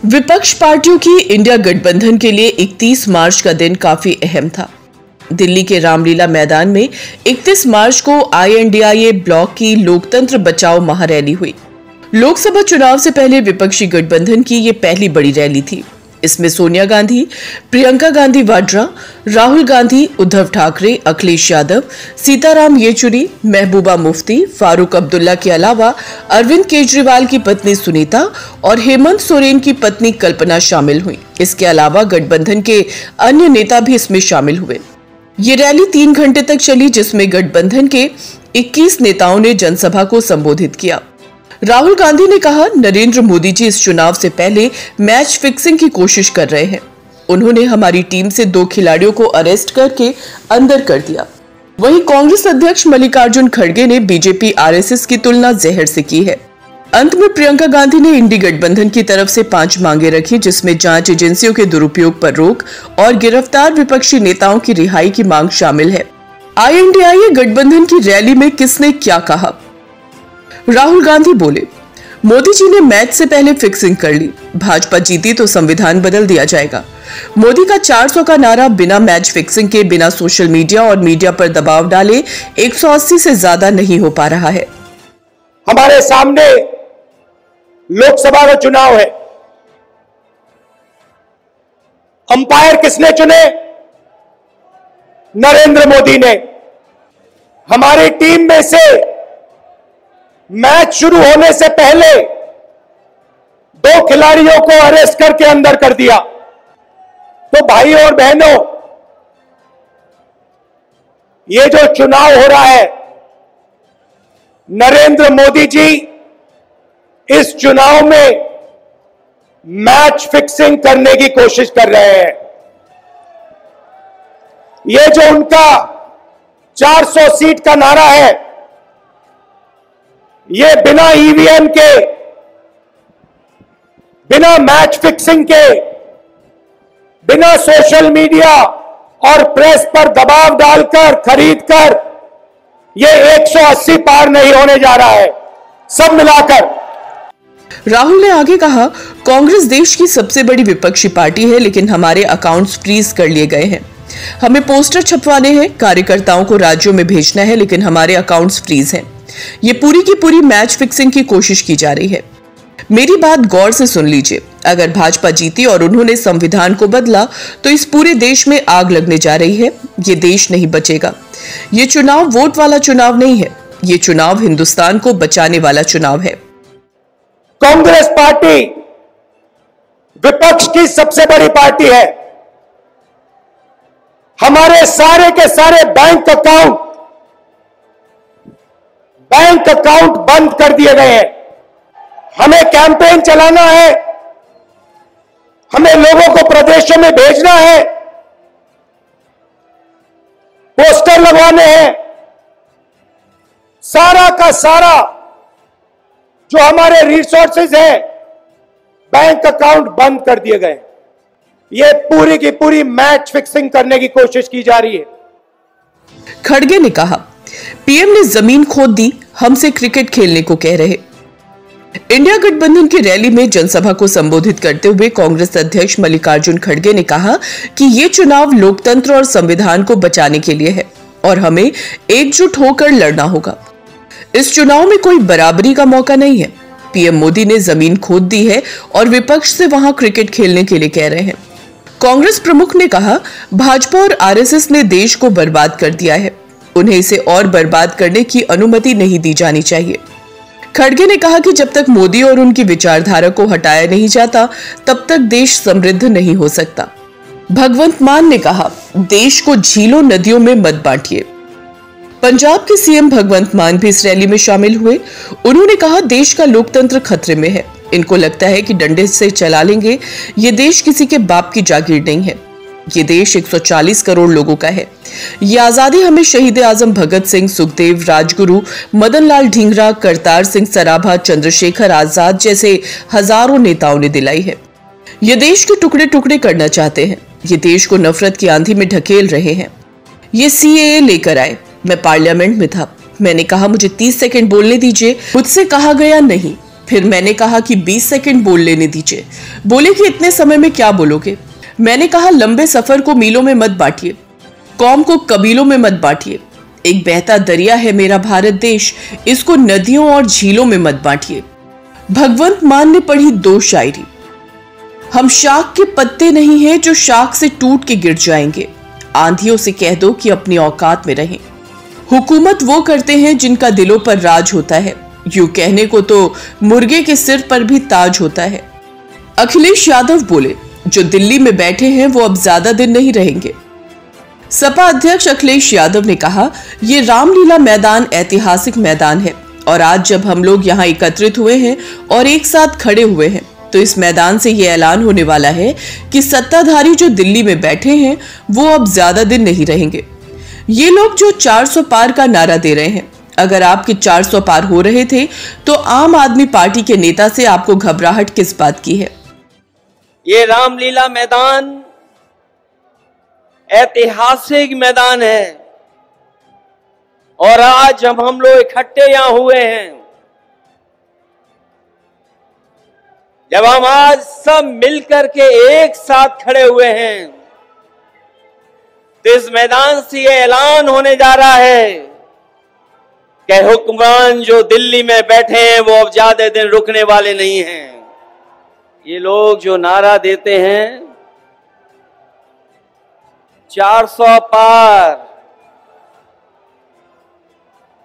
विपक्ष पार्टियों की इंडिया गठबंधन के लिए 31 मार्च का दिन काफी अहम था। दिल्ली के रामलीला मैदान में 31 मार्च को INDIA ब्लॉक की लोकतंत्र बचाओ महारैली हुई। लोकसभा चुनाव से पहले विपक्षी गठबंधन की ये पहली बड़ी रैली थी। इसमें सोनिया गांधी, प्रियंका गांधी वाड्रा, राहुल गांधी, उद्धव ठाकरे, अखिलेश यादव, सीताराम येचुरी, महबूबा मुफ्ती, फारूक अब्दुल्ला के अलावा अरविंद केजरीवाल की पत्नी सुनीता और हेमंत सोरेन की पत्नी कल्पना शामिल हुई। इसके अलावा गठबंधन के अन्य नेता भी इसमें शामिल हुए। ये रैली 3 घंटे तक चली, जिसमें गठबंधन के 21 नेताओं ने जनसभा को संबोधित किया। राहुल गांधी ने कहा, नरेंद्र मोदी जी इस चुनाव से पहले मैच फिक्सिंग की कोशिश कर रहे हैं। उन्होंने हमारी टीम से 2 खिलाड़ियों को अरेस्ट करके अंदर कर दिया। वहीं कांग्रेस अध्यक्ष मल्लिकार्जुन खड़गे ने बीजेपी RSS की तुलना जहर से की है। अंत में प्रियंका गांधी ने इंडी गठबंधन की तरफ से 5 मांगे रखी, जिसमें जांच एजेंसियों के दुरुपयोग पर रोक और गिरफ्तार विपक्षी नेताओं की रिहाई की मांग शामिल है। INDIA गठबंधन की रैली में किसने क्या कहा? राहुल गांधी बोले, मोदी जी ने मैच से पहले फिक्सिंग कर ली। भाजपा जीती तो संविधान बदल दिया जाएगा। मोदी का 400 का नारा बिना मैच फिक्सिंग के, बिना सोशल मीडिया और मीडिया पर दबाव डाले 180 से ज्यादा नहीं हो पा रहा है। हमारे सामने लोकसभा का चुनाव है। अंपायर किसने चुने? नरेंद्र मोदी ने। हमारी टीम में से मैच शुरू होने से पहले 2 खिलाड़ियों को अरेस्ट करके अंदर कर दिया। तो भाई और बहनों, ये जो चुनाव हो रहा है, नरेंद्र मोदी जी इस चुनाव में मैच फिक्सिंग करने की कोशिश कर रहे हैं। ये जो उनका 400 सीट का नारा है, ये बिना EVM के, बिना मैच फिक्सिंग के, बिना सोशल मीडिया और प्रेस पर दबाव डालकर, खरीदकर, ये 180 पार नहीं होने जा रहा है, सब मिलाकर। राहुल ने आगे कहा, कांग्रेस देश की सबसे बड़ी विपक्षी पार्टी है, लेकिन हमारे अकाउंट्स फ्रीज कर लिए गए हैं। हमें पोस्टर छपवाने हैं, कार्यकर्ताओं को राज्यों में भेजना है, लेकिन हमारे अकाउंट्स फ्रीज हैं। ये पूरी की पूरी मैच फिक्सिंग की कोशिश की जा रही है। मेरी बात गौर से सुन लीजिए। अगर भाजपा जीती और उन्होंने संविधान को बदला तो इस पूरे देश में आग लगने जा रही है। ये देश नहीं बचेगा। ये चुनाव वोट वाला चुनाव नहीं है। ये चुनाव हिंदुस्तान को बचाने वाला चुनाव है। कांग्रेस पार्टी विपक्ष की सबसे बड़ी पार्टी है। हमारे सारे के सारे बैंक अकाउंट बंद कर दिए गए हैं। हमें कैंपेन चलाना है, हमें लोगों को प्रदेशों में भेजना है, पोस्टर लगवाने हैं। सारा का सारा जो हमारे रिसोर्सेज हैं, बैंक अकाउंट बंद कर दिए गए। ये पूरी की पूरी मैच फिक्सिंग करने की कोशिश की जा रही है। खड़गे ने कहा, पीएम ने जमीन खोद दी, हमसे क्रिकेट खेलने को कह रहे। इंडिया गठबंधन की रैली में जनसभा को संबोधित करते हुए कांग्रेस अध्यक्ष मल्लिकार्जुन खड़गे ने कहा कि ये चुनाव लोकतंत्र और संविधान को बचाने के लिए है और हमें एकजुट होकर लड़ना होगा। इस चुनाव में कोई बराबरी का मौका नहीं है। पीएम मोदी ने जमीन खोद दी है और विपक्ष से वहां क्रिकेट खेलने के लिए कह रहे हैं। कांग्रेस प्रमुख ने कहा, भाजपा और RSS ने देश को बर्बाद कर दिया है। उन्हें इसे और बर्बाद करने की अनुमति नहीं दी जानी चाहिए। खड़गे ने कहा कि जब तक मोदी और उनकी विचारधारा को हटाया नहीं जाता, तब तक देश समृद्ध नहीं हो सकता। भगवंत मान ने कहा, देश को झीलों नदियों में मत बांटिए। पंजाब के CM भगवंत मान भी इस रैली में शामिल हुए। उन्होंने कहा, देश का लोकतंत्र खतरे में है। इनको लगता है कि डंडे से चला लेंगे। ये देश किसी के बाप की जागीर नहीं है। ये देश 140 करोड़ लोगों का है। ये आजादी हमें शहीद आजम भगत सिंह, सुखदेव, राजगुरु, मदन लाल ढींगरा, करतार सिंह सराभा, चंद्रशेखर आजाद जैसे हजारों नेताओं ने दिलाई है। ये देश के टुकड़े टुकड़े करना चाहते हैं। ये देश को नफरत की आंधी में ढकेल रहे हैं। ये सीएए लेकर आए। मैं पार्लियामेंट में था। मैंने कहा मुझे 30 सेकंड बोलने दीजिए। मुझसे कहा गया नहीं। फिर मैंने कहा कि 20 सेकंड बोल लेने दीजिए। बोले कि इतने समय में क्या बोलोगे। मैंने कहा लंबे सफर को मीलों में मत बांटिए, कौम को कबीलों में मत बांटिए। एक बहता दरिया है मेरा भारत देश, इसको नदियों और झीलों में मत बांटिए। भगवंत मान ने पढ़ी 2 शायरी। हम शाख के पत्ते नहीं हैं जो शाख से टूट के गिर जाएंगे। आंधियों से कह दो कि अपनी औकात में रहें। हुकूमत वो करते हैं जिनका दिलों पर राज होता है। यूं कहने को तो मुर्गे के सिर पर भी ताज होता है। अखिलेश यादव बोले जो दिल्ली में बैठे हैं वो अब ज्यादा दिन नहीं रहेंगे। सपा अध्यक्ष अखिलेश यादव ने कहा ये रामलीला मैदान ऐतिहासिक मैदान है और आज जब हम लोग यहाँ एकत्रित हुए हैं और एक साथ खड़े हुए हैं तो इस मैदान से ये ऐलान होने वाला है कि सत्ताधारी जो दिल्ली में बैठे हैं वो अब ज्यादा दिन नहीं रहेंगे। ये लोग जो 400 पार का नारा दे रहे हैं, अगर आपके 400 पार हो रहे थे तो आम आदमी पार्टी के नेता से आपको घबराहट किस बात की है। ये रामलीला मैदान ऐतिहासिक मैदान है और आज जब हम लोग इकट्ठे यहां हुए हैं, जब हम आज सब मिलकर के एक साथ खड़े हुए हैं, तो इस मैदान से ये ऐलान होने जा रहा है कि हुक्मरान जो दिल्ली में बैठे हैं वो अब ज्यादा दिन रुकने वाले नहीं हैं। ये लोग जो नारा देते हैं 400 पार,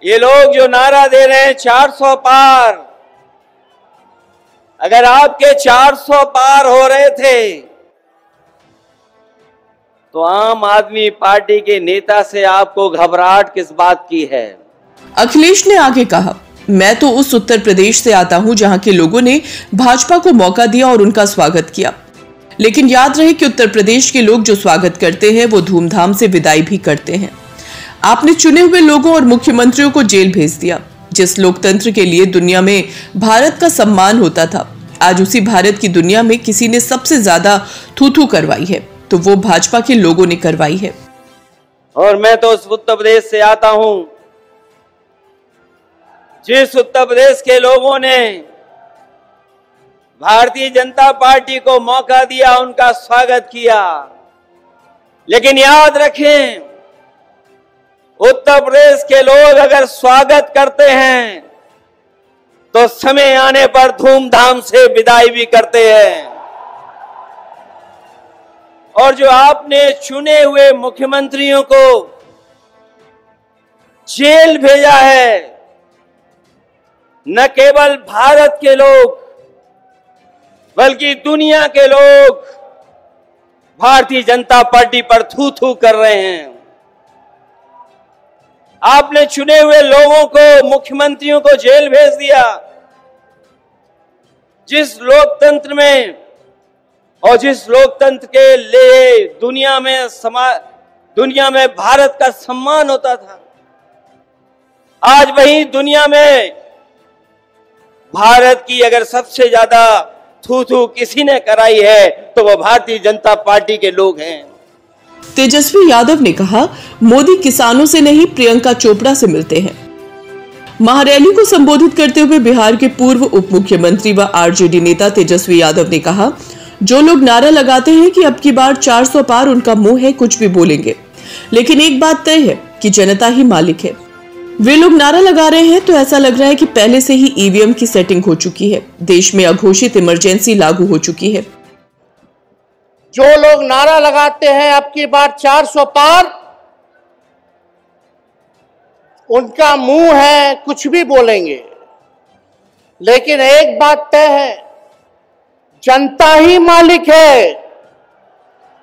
ये लोग जो नारा दे रहे हैं 400 पार, अगर आपके 400 पार हो रहे थे तो आम आदमी पार्टी के नेता से आपको घबराहट किस बात की है। अखिलेश ने आगे कहा मैं तो उस उत्तर प्रदेश से आता हूं जहां के लोगों ने भाजपा को मौका दिया और उनका स्वागत किया, लेकिन याद रहे कि उत्तर प्रदेश के लोग जो स्वागत करते हैं वो धूमधाम से विदाई भी करते हैं। आपने चुने हुए लोगों और मुख्यमंत्रियों को जेल भेज दिया। जिस लोकतंत्र के लिए दुनिया में भारत का सम्मान होता था, आज उसी भारत की दुनिया में किसी ने सबसे ज्यादा थू-थू करवाई है तो वो भाजपा के लोगों ने करवाई है। और मैं तो उस उत्तर प्रदेश से आता हूं जिस उत्तर प्रदेश के लोगों ने भारतीय जनता पार्टी को मौका दिया, उनका स्वागत किया। लेकिन याद रखें, उत्तर प्रदेश के लोग अगर स्वागत करते हैं तो समय आने पर धूमधाम से विदाई भी करते हैं। और जो आपने चुने हुए मुख्यमंत्रियों को जेल भेजा है, न केवल भारत के लोग बल्कि दुनिया के लोग भारतीय जनता पार्टी पर थू थू कर रहे हैं। आपने चुने हुए लोगों को, मुख्यमंत्रियों को जेल भेज दिया। जिस लोकतंत्र में और जिस लोकतंत्र के लिए दुनिया में भारत का सम्मान होता था, आज वही दुनिया में भारत की अगर सबसे ज्यादा थू-थू किसी ने कराई है तो वो भारतीय जनता पार्टी के लोग हैं। तेजस्वी यादव ने कहा मोदी किसानों से नहीं प्रियंका चोपड़ा से मिलते हैं। महारैली को संबोधित करते हुए बिहार के पूर्व उप मुख्यमंत्री व आरजेडी नेता तेजस्वी यादव ने कहा जो लोग नारा लगाते हैं कि अब की बार 400 पार, उनका मुंह है कुछ भी बोलेंगे, लेकिन एक बात तय है कि जनता ही मालिक है। वे लोग नारा लगा रहे हैं तो ऐसा लग रहा है कि पहले से ही ईवीएम की सेटिंग हो चुकी है, देश में अघोषित इमरजेंसी लागू हो चुकी है। जो लोग नारा लगाते हैं अब की बार 400 पार, उनका मुंह है कुछ भी बोलेंगे, लेकिन एक बात तय है, जनता ही मालिक है।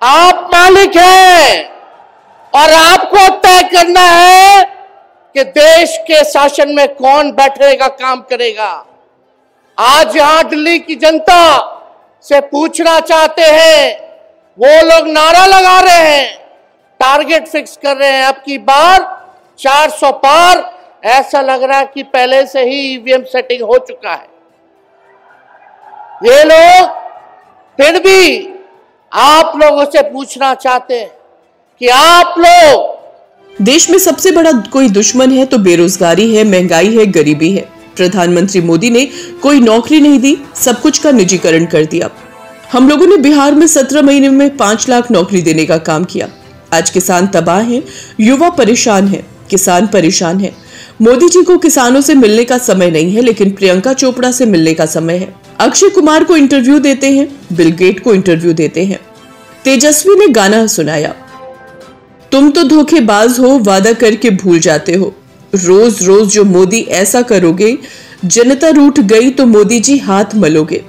आप मालिक हैं और आपको तय करना है कि देश के शासन में कौन बैठने का काम करेगा। आज यहां दिल्ली की जनता से पूछना चाहते हैं, वो लोग नारा लगा रहे हैं, टारगेट फिक्स कर रहे हैं अब की बार 400 पार, ऐसा लग रहा है कि पहले से ही ईवीएम सेटिंग हो चुका है। ये लोग फिर भी आप लोगों से पूछना चाहते हैं कि आप लोग देश में सबसे बड़ा कोई दुश्मन है तो बेरोजगारी है, महंगाई है, गरीबी है। प्रधानमंत्री मोदी ने कोई नौकरी नहीं दी, सब कुछ का निजीकरण कर दिया। हम लोगों ने बिहार में 17 महीने में 5 लाख नौकरी देने का काम किया। आज किसान तबाह हैं, युवा परेशान है, किसान परेशान है। मोदी जी को किसानों से मिलने का समय नहीं है, लेकिन प्रियंका चोपड़ा से मिलने का समय है। अक्षय कुमार को इंटरव्यू देते हैं, बिल गेट को इंटरव्यू देते हैं। तेजस्वी ने गाना सुनाया, तुम तो धोखेबाज हो, वादा करके भूल जाते हो। रोज रोज जो मोदी ऐसा करोगे, जनता रूठ गई तो मोदी जी हाथ मलोगे।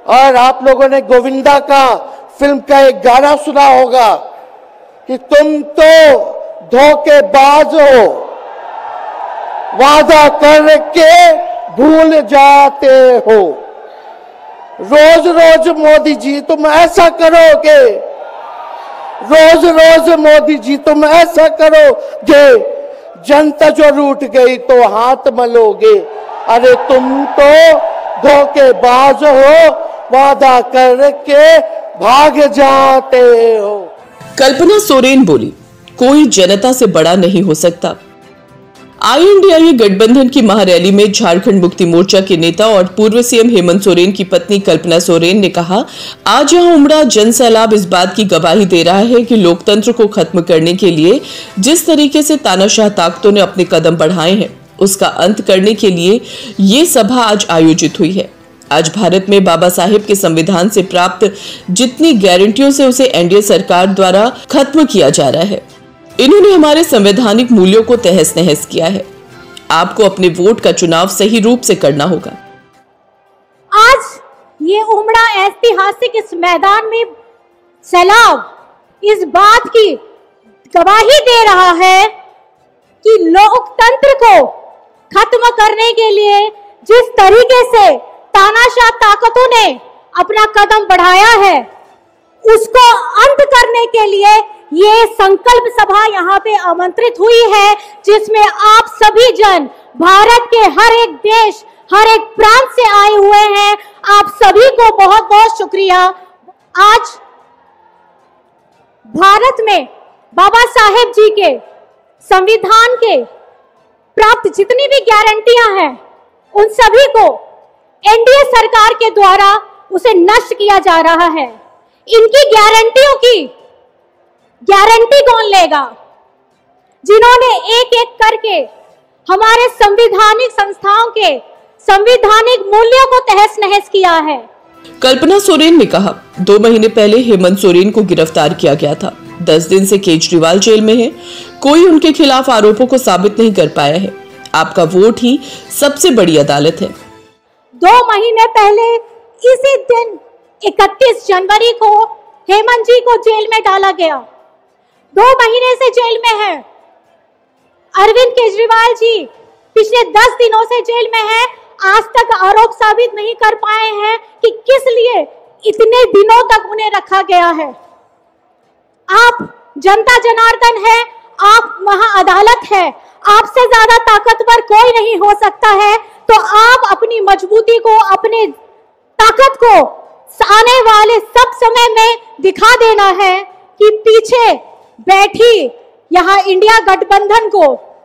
और आप लोगों ने गोविंदा का फिल्म का एक गाना सुना होगा कि तुम तो धोखेबाज हो, वादा करके भूल जाते हो। रोज रोज मोदी जी तुम ऐसा करोगे, रोज रोज मोदी जी तुम ऐसा करोगे, जनता जो रूठ गई तो हाथ मलोगे। अरे तुम तो धोखेबाज हो, वादा करके भाग जाते हो। कल्पना सोरेन बोली, कोई जनता से बड़ा नहीं हो सकता। INDIA गठबंधन की महारैली में झारखंड मुक्ति मोर्चा के नेता और पूर्व सीएम हेमंत सोरेन की पत्नी कल्पना सोरेन ने कहा, आज यहां उमड़ा जन सैलाब इस बात की गवाही दे रहा है कि लोकतंत्र को खत्म करने के लिए जिस तरीके से तानाशाह ताकतों ने अपने कदम बढ़ाए हैं, उसका अंत करने के लिए ये सभा आज आयोजित हुई है। आज भारत में बाबा साहेब के संविधान से प्राप्त जितनी गारंटियों से उसे एनडीए सरकार द्वारा खत्म किया जा रहा है। इन्होंने हमारे संवैधानिक मूल्यों को तहस नहस किया है। आपको अपने वोट का चुनाव सही रूप से करना होगा। आज ये उमड़ा ऐतिहासिक इस मैदान में सैलाब इस बात की गवाही दे रहा है कि लोकतंत्र को खत्म करने के लिए जिस तरीके से तानाशाह ताकतों ने अपना कदम बढ़ाया है, उसको अंत करने के लिए ये संकल्प सभा यहाँ पे आमंत्रित हुई है, जिसमें आप सभी जन भारत के हर एक देश, हर एक प्रांत से आए हुए हैं। आप सभी को बहुत बहुत शुक्रिया। आज भारत में बाबा साहेब जी के संविधान के प्राप्त जितनी भी गारंटियां हैं, उन सभी को एनडीए सरकार के द्वारा उसे नष्ट किया जा रहा है। इनकी गारंटियों की गारंटी कौन लेगा? जिन्होंने एक एक करके हमारे संवैधानिक संस्थाओं के संवैधानिक मूल्यों को तहस नहस किया है। कल्पना सोरेन ने कहा, 2 महीने पहले हेमंत सोरेन को गिरफ्तार किया गया था। 10 दिन से केजरीवाल जेल में है। कोई उनके खिलाफ आरोपों को साबित नहीं कर पाया है। आपका वोट ही सबसे बड़ी अदालत है। 2 महीने पहले इसी दिन 31 जनवरी को हेमंत जी को जेल में डाला गया। 2 महीने से जेल में है। अरविंद केजरीवाल जी पिछले 10 दिनों से जेल में है। आज तक आरोप साबित नहीं कर पाए हैं कि किस लिए इतने दिनों तक उन्हें रखा गया है। आप जनता जनार्दन है, आप वहां अदालत है। आपसे ज्यादा ताकतवर कोई नहीं हो सकता है। तो आप अपनी मजबूती को, अपने ताकत को आने वाले सब समय में दिखा देना है कि पीछे बैठी यहाँ इंडिया गठबंधन को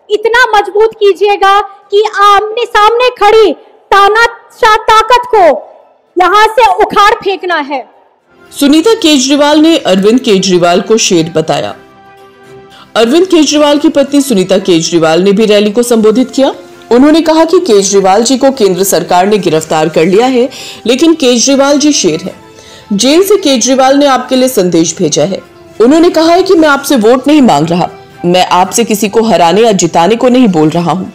इतना मजबूत कीजिएगा कि आमने सामने खड़ी तानाशाह ताकत को यहाँ से उखाड़ फेंकना है। सुनीता केजरीवाल ने अरविंद केजरीवाल को शेर बताया। अरविंद केजरीवाल की पत्नी सुनीता केजरीवाल ने भी रैली को संबोधित किया। उन्होंने कहा कि केजरीवाल जी को केंद्र सरकार ने गिरफ्तार कर लिया है, लेकिन केजरीवाल जी शेर है। जेल से केजरीवाल ने आपके लिए संदेश भेजा है। उन्होंने कहा है कि मैं आपसे वोट नहीं मांग रहा, मैं आपसे किसी को हराने या जिताने को नहीं बोल रहा हूं।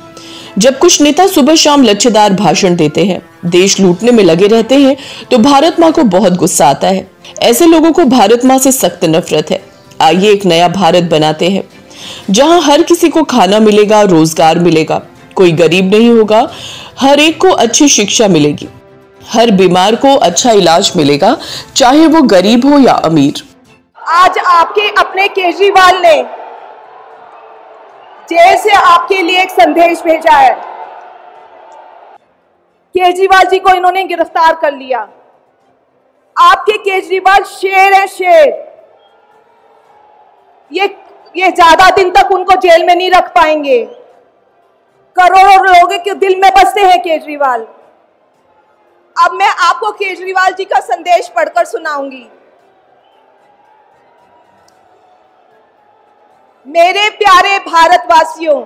जब कुछ नेता सुबह शाम लच्छेदार भाषण देते हैं, देश लूटने में लगे रहते हैं, तो भारत माँ को बहुत गुस्सा आता है। ऐसे लोगों को भारत माँ से सख्त नफरत है। आइए एक नया भारत बनाते हैं, जहां हर किसी को खाना मिलेगा, रोजगार मिलेगा, कोई गरीब नहीं होगा, हर एक को अच्छी शिक्षा मिलेगी, हर बीमार को अच्छा इलाज मिलेगा, चाहे वो गरीब हो या अमीर। आज आपके अपने केजरीवाल ने जेल से आपके लिए एक संदेश भेजा है। केजरीवाल जी को इन्होंने गिरफ्तार कर लिया। आपके केजरीवाल शेर है, शेर। ये ये ज्यादा दिन तक उनको जेल में नहीं रख पाएंगे। करोड़ों लोगों के दिल में बसते हैं केजरीवाल। अब मैं आपको केजरीवाल जी का संदेश पढ़कर सुनाऊंगी। मेरे प्यारे भारतवासियों,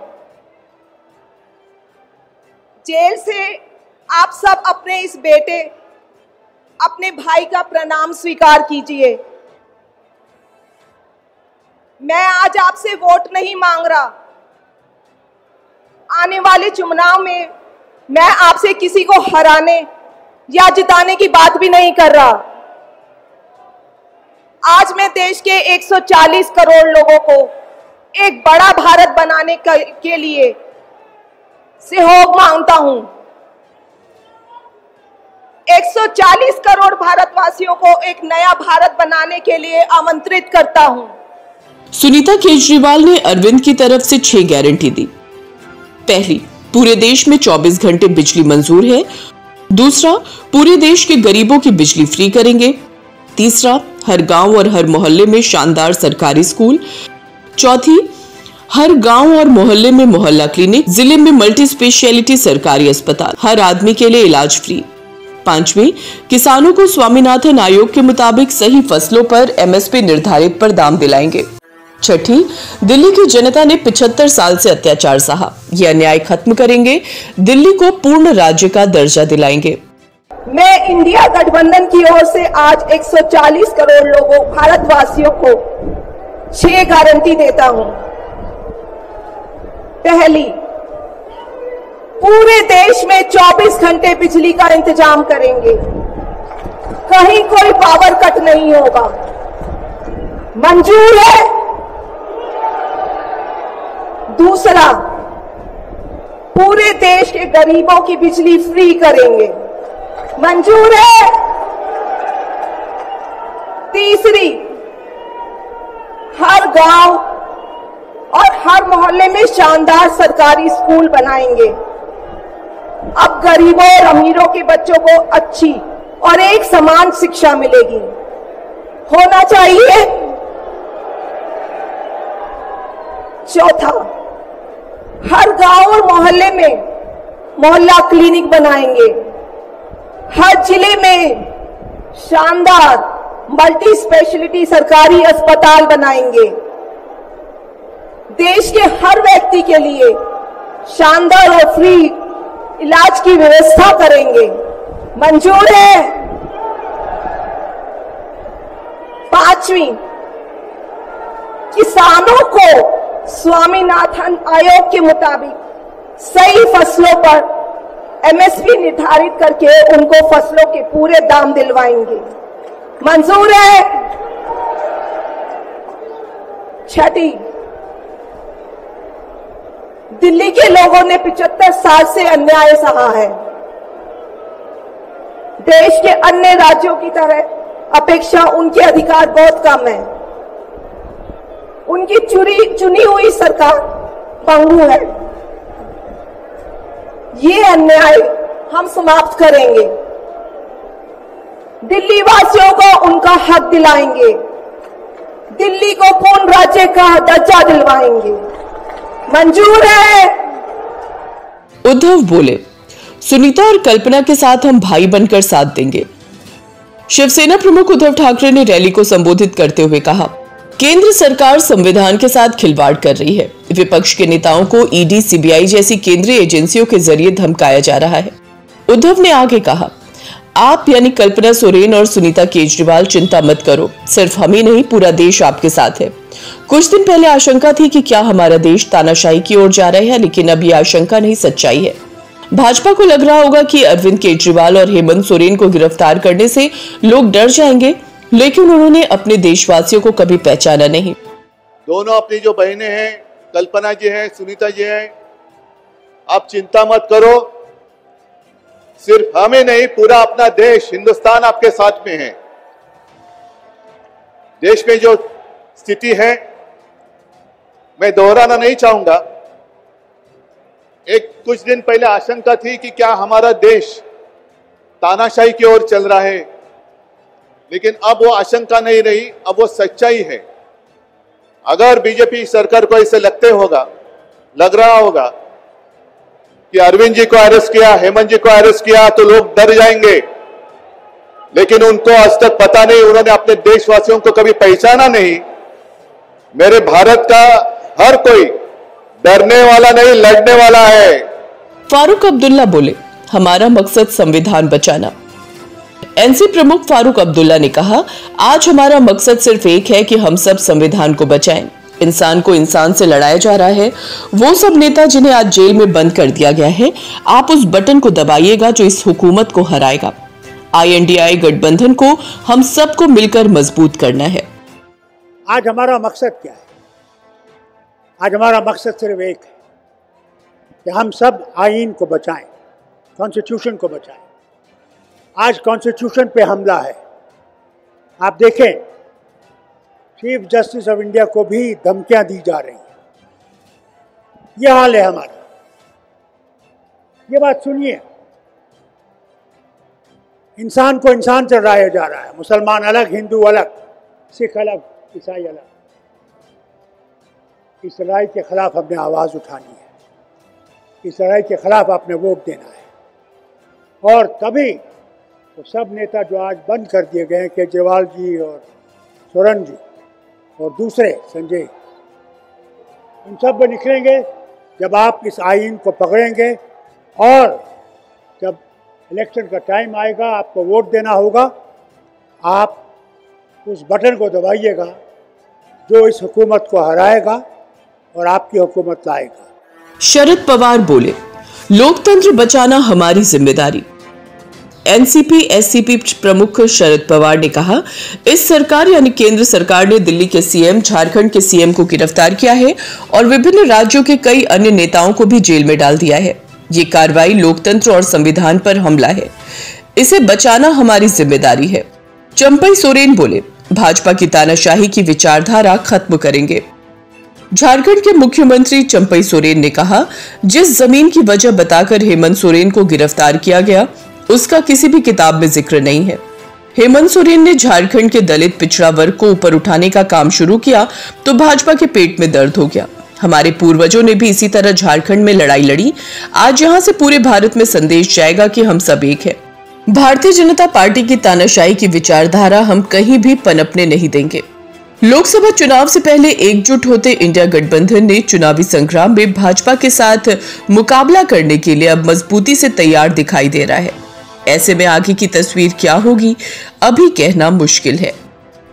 जेल से आप सब अपने इस बेटे, अपने भाई का प्रणाम स्वीकार कीजिए। मैं आज आपसे वोट नहीं मांग रहा। आने वाले चुनाव में मैं आपसे किसी को हराने या जिताने की बात भी नहीं कर रहा। आज मैं देश के 140 करोड़ लोगों को एक बड़ा भारत बनाने के लिए सहयोग मांगता हूं। 140 करोड़ भारतवासियों को एक नया भारत बनाने के लिए आमंत्रित करता हूं। सुनीता केजरीवाल ने अरविंद की तरफ से 6 गारंटी दी। पहली, पूरे देश में 24 घंटे बिजली मंजूर है। दूसरा, पूरे देश के गरीबों की बिजली फ्री करेंगे। तीसरा, हर गांव और हर मोहल्ले में शानदार सरकारी स्कूल। चौथी, हर गांव और मोहल्ले में मोहल्ला क्लिनिक, जिले में मल्टी स्पेशलिटी सरकारी अस्पताल, हर आदमी के लिए इलाज फ्री। पांचवी, किसानों को स्वामीनाथन आयोग के मुताबिक सही फसलों पर MSP निर्धारित पर दाम दिलाएंगे। छठी, दिल्ली की जनता ने 75 साल से अत्याचार सहा, यह अन्याय खत्म करेंगे, दिल्ली को पूर्ण राज्य का दर्जा दिलाएंगे। मैं इंडिया गठबंधन की ओर से आज 140 करोड़ लोगों भारतवासियों को 6 गारंटी देता हूं। पहली, पूरे देश में 24 घंटे बिजली का इंतजाम करेंगे, कहीं कोई पावर कट नहीं होगा। मंजूर है? दूसरा, पूरे देश के गरीबों की बिजली फ्री करेंगे। मंजूर है? तीसरी, हर गांव और हर मोहल्ले में शानदार सरकारी स्कूल बनाएंगे। अब गरीबों और अमीरों के बच्चों को अच्छी और एक समान शिक्षा मिलेगी। होना चाहिए। चौथा, हर गांव और मोहल्ले में मोहल्ला क्लिनिक बनाएंगे। हर जिले में शानदार मल्टी स्पेशलिटी सरकारी अस्पताल बनाएंगे। देश के हर व्यक्ति के लिए शानदार और फ्री इलाज की व्यवस्था करेंगे। मंजूर है? पांचवी, किसानों को स्वामीनाथन आयोग के मुताबिक सही फसलों पर MSP निर्धारित करके उनको फसलों के पूरे दाम दिलवाएंगे। मंजूर है? छठी, दिल्ली के लोगों ने 75 साल से अन्याय सहा है। देश के अन्य राज्यों की तरह अपेक्षा उनके अधिकार बहुत कम है। उनकी चुनी हुई सरकार पंगु है। ये अन्याय हम समाप्त करेंगे। दिल्ली वासियों को उनका हक दिलाएंगे। दिल्ली को पूर्ण राज्य का दर्जा दिलवाएंगे। मंजूर है? उद्धव बोले, सुनीता और कल्पना के साथ हम भाई बनकर साथ देंगे। शिवसेना प्रमुख उद्धव ठाकरे ने रैली को संबोधित करते हुए कहा, केंद्र सरकार संविधान के साथ खिलवाड़ कर रही है। विपक्ष के नेताओं को ED, CBI जैसी केंद्रीय एजेंसियों के जरिए धमकाया जा रहा है। उद्धव ने आगे कहा, आप यानी कल्पना सोरेन और सुनीता केजरीवाल चिंता मत करो, सिर्फ हम ही नहीं पूरा देश आपके साथ है। कुछ दिन पहले आशंका थी कि क्या हमारा देश तानाशाही की ओर जा रहा है, लेकिन अब यह आशंका नहीं सच्चाई है। भाजपा को लग रहा होगा कि अरविंद केजरीवाल और हेमंत सोरेन को गिरफ्तार करने से लोग डर जाएंगे, लेकिन उन्होंने अपने देशवासियों को कभी पहचाना नहीं। दोनों अपनी जो बहनें हैं, कल्पना जी हैं, सुनीता जी हैं, आप चिंता मत करो, सिर्फ हमें नहीं पूरा अपना देश हिंदुस्तान आपके साथ में है। देश में जो स्थिति है मैं दोहराना नहीं चाहूंगा। कुछ दिन पहले आशंका थी कि क्या हमारा देश तानाशाही की ओर चल रहा है, लेकिन अब वो आशंका नहीं रही, अब वो सच्चाई है। अगर बीजेपी सरकार को ऐसे लग रहा होगा कि अरविंद जी को अरेस्ट किया, हेमंत जी को अरेस्ट किया तो लोग डर जाएंगे, लेकिन उनको आज तक पता नहीं, उन्होंने अपने देशवासियों को कभी पहचाना नहीं। मेरे भारत का हर कोई डरने वाला नहीं, लड़ने वाला है। फारूक अब्दुल्ला बोले, हमारा मकसद संविधान बचाना। एनसी प्रमुख फारूक अब्दुल्ला ने कहा, आज हमारा मकसद सिर्फ एक है कि हम सब संविधान को बचाएं। इंसान को इंसान से लड़ाया जा रहा है। वो सब नेता जिन्हें आज जेल में बंद कर दिया गया है, आप उस बटन को दबाइएगा जो इस हुकूमत को हराएगा। INDIA गठबंधन को हम सबको मिलकर मजबूत करना है। आज हमारा मकसद क्या है? आज हमारा मकसद सिर्फ एक है कि हम सब आईन को बचाएं, कॉन्स्टिट्यूशन को बचाएं। आज कॉन्स्टिट्यूशन पे हमला है। आप देखें, चीफ जस्टिस ऑफ इंडिया को भी धमकियां दी जा रही हैं। यह हाल है हमारा। ये बात सुनिए, इंसान को इंसान से लड़ाया जा रहा है। मुसलमान अलग, हिंदू अलग, सिख अलग, ईसाई अलग। इस लड़ाई के खिलाफ हमने आवाज़ उठानी है। इस लड़ाई के खिलाफ आपने वोट देना है। और तभी तो सब नेता जो आज बंद कर दिए गए हैं, केजरीवाल जी और सोरेन जी और दूसरे संजय, उन सब में निकलेंगे जब आप इस आईन को पकड़ेंगे और जब इलेक्शन का टाइम आएगा, आपको वोट देना होगा। आप उस बटन को दबाइएगा जो इस हुकूमत को हराएगा और आपकी हुकूमत लाएगा। शरद पवार बोले, लोकतंत्र बचाना हमारी जिम्मेदारी। एनसीपी एससीपी प्रमुख शरद पवार ने कहा, इस सरकार यानी केंद्र सरकार ने दिल्ली के सीएम, झारखंड के सीएम को गिरफ्तार किया है और विभिन्न राज्यों के कई अन्य नेताओं को भी जेल में डाल दिया है। ये कार्रवाई लोकतंत्र और संविधान पर हमला है। इसे बचाना हमारी जिम्मेदारी है। चंपई सोरेन बोले, भाजपा की तानाशाही की विचारधारा खत्म करेंगे। झारखंड के मुख्यमंत्री चंपई सोरेन ने कहा, जिस जमीन की वजह बताकर हेमंत सोरेन को गिरफ्तार किया गया, उसका किसी भी किताब में जिक्र नहीं है। हेमंत सोरेन ने झारखंड के दलित पिछड़ा वर्ग को ऊपर उठाने का काम शुरू किया तो भाजपा के पेट में दर्द हो गया। हमारे पूर्वजों ने भी इसी तरह झारखंड में लड़ाई लड़ी। आज यहां से पूरे भारत में संदेश जाएगा कि हम सब एक हैं। भारतीय जनता पार्टी की तानाशाही की विचारधारा हम कहीं भी पनपने नहीं देंगे। लोकसभा चुनाव से पहले एकजुट होते इंडिया गठबंधन ने चुनावी संग्राम में भाजपा के साथ मुकाबला करने के लिए अब मजबूती से तैयार दिखाई दे रहा है। ऐसे में आगे की तस्वीर क्या होगी, अभी कहना मुश्किल है।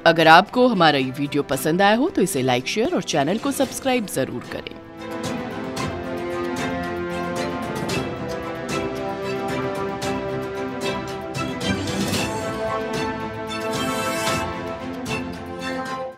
अगर आपको हमारा ये वीडियो पसंद आया हो तो इसे लाइक, शेयर और चैनल को सब्सक्राइब जरूर करें।